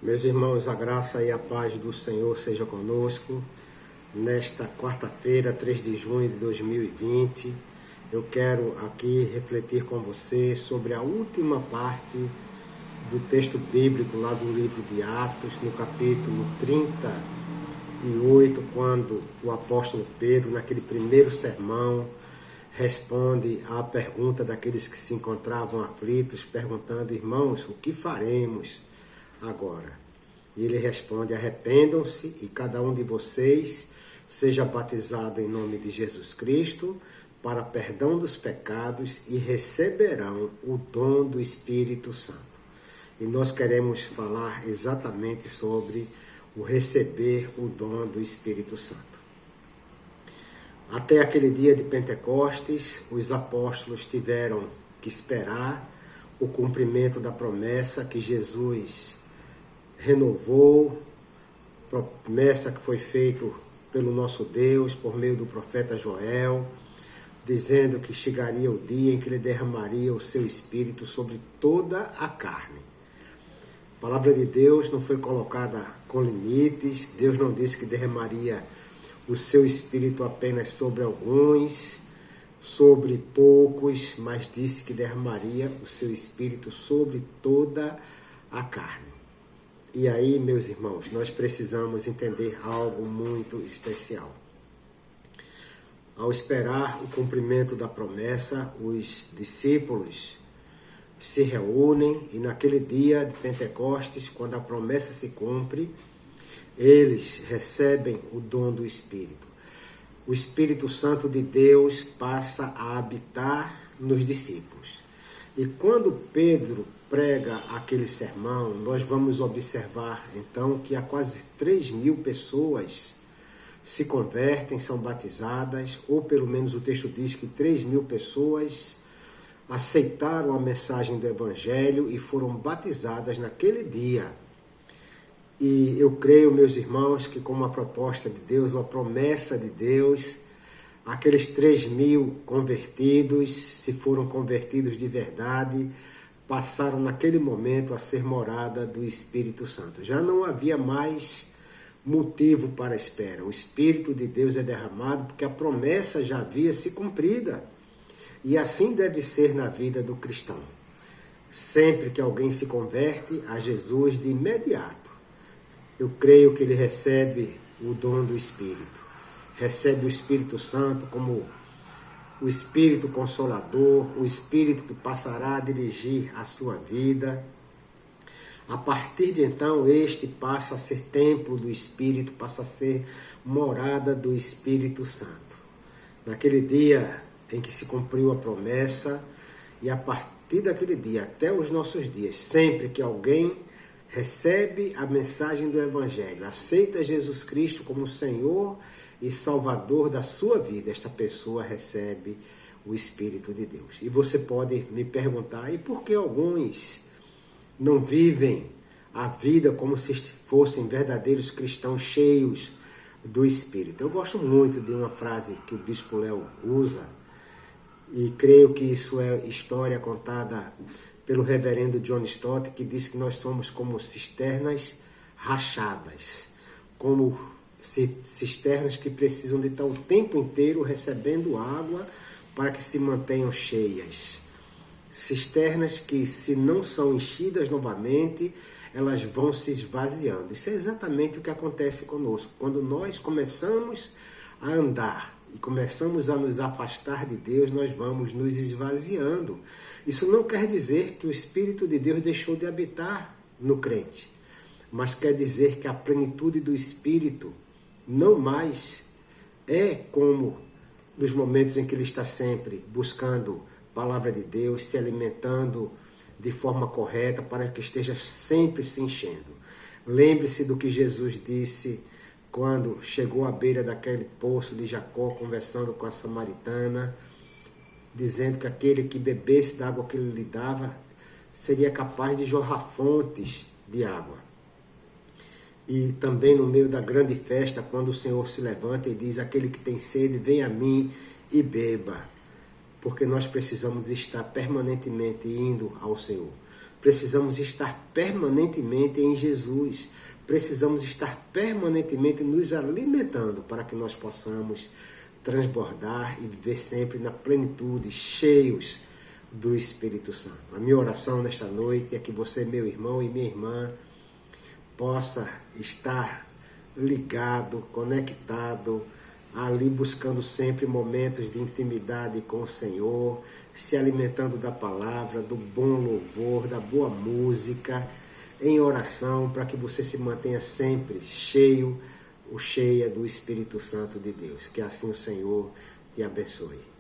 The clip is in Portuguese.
Meus irmãos, a graça e a paz do Senhor seja conosco. Nesta quarta-feira, 3 de junho de 2020, eu quero aqui refletir com você sobre a última parte do texto bíblico lá do livro de Atos, no capítulo 38, quando o apóstolo Pedro, naquele primeiro sermão, responde à pergunta daqueles que se encontravam aflitos, perguntando: irmãos, o que faremos agora? E ele responde: arrependam-se e cada um de vocês seja batizado em nome de Jesus Cristo para perdão dos pecados e receberão o dom do Espírito Santo. E nós queremos falar exatamente sobre o receber o dom do Espírito Santo. Até aquele dia de Pentecostes, os apóstolos tiveram que esperar o cumprimento da promessa que Jesus renovou, promessa que foi feita pelo nosso Deus por meio do profeta Joel, dizendo que chegaria o dia em que ele derramaria o seu Espírito sobre toda a carne. A palavra de Deus não foi colocada com limites. Deus não disse que derramaria o seu Espírito apenas sobre alguns, sobre poucos, mas disse que derramaria o seu Espírito sobre toda a carne. E aí, meus irmãos, nós precisamos entender algo muito especial. Ao esperar o cumprimento da promessa, os discípulos se reúnem e naquele dia de Pentecostes, quando a promessa se cumpre, eles recebem o dom do Espírito. O Espírito Santo de Deus passa a habitar nos discípulos. E quando Pedro prega aquele sermão, nós vamos observar então que há quase 3.000 pessoas se convertem, são batizadas, ou pelo menos o texto diz que 3.000 pessoas aceitaram a mensagem do Evangelho e foram batizadas naquele dia. E eu creio, meus irmãos, que como uma proposta de Deus, uma promessa de Deus, aqueles 3.000 convertidos, se foram convertidos de verdade, passaram naquele momento a ser morada do Espírito Santo. Já não havia mais motivo para a espera. O Espírito de Deus é derramado porque a promessa já havia se cumprida. E assim deve ser na vida do cristão. Sempre que alguém se converte a Jesus, de imediato, eu creio que ele recebe o dom do Espírito. Recebe o Espírito Santo como o Espírito Consolador, o Espírito que passará a dirigir a sua vida. A partir de então, este passa a ser templo do Espírito, passa a ser morada do Espírito Santo. Naquele dia em que se cumpriu a promessa, e a partir daquele dia até os nossos dias, sempre que alguém recebe a mensagem do Evangelho, aceita Jesus Cristo como Senhor e Salvador da sua vida, esta pessoa recebe o Espírito de Deus. E você pode me perguntar: e por que alguns não vivem a vida como se fossem verdadeiros cristãos cheios do Espírito? Eu gosto muito de uma frase que o Bispo Léo usa, e creio que isso é história contada pelo reverendo John Stott, que diz que nós somos como cisternas rachadas, como cisternas que precisam de estar o tempo inteiro recebendo água para que se mantenham cheias. Cisternas que, se não são enchidas novamente, elas vão se esvaziando. Isso é exatamente o que acontece conosco. Quando nós começamos a andar e começamos a nos afastar de Deus, nós vamos nos esvaziando. Isso não quer dizer que o Espírito de Deus deixou de habitar no crente, mas quer dizer que a plenitude do Espírito não mais é como nos momentos em que ele está sempre buscando a palavra de Deus, se alimentando de forma correta para que esteja sempre se enchendo. Lembre-se do que Jesus disse quando chegou à beira daquele poço de Jacó, conversando com a samaritana, dizendo que aquele que bebesse da água que ele lhe dava seria capaz de jorrar fontes de água. E também no meio da grande festa, quando o Senhor se levanta e diz: aquele que tem sede, vem a mim e beba. Porque nós precisamos estar permanentemente indo ao Senhor. Precisamos estar permanentemente em Jesus. Precisamos estar permanentemente nos alimentando para que nós possamos transbordar e viver sempre na plenitude, cheios do Espírito Santo. A minha oração nesta noite é que você, meu irmão e minha irmã, possa estar ligado, conectado, ali buscando sempre momentos de intimidade com o Senhor, se alimentando da palavra, do bom louvor, da boa música, em oração, para que você se mantenha sempre cheio ou cheia do Espírito Santo de Deus. Que assim o Senhor te abençoe.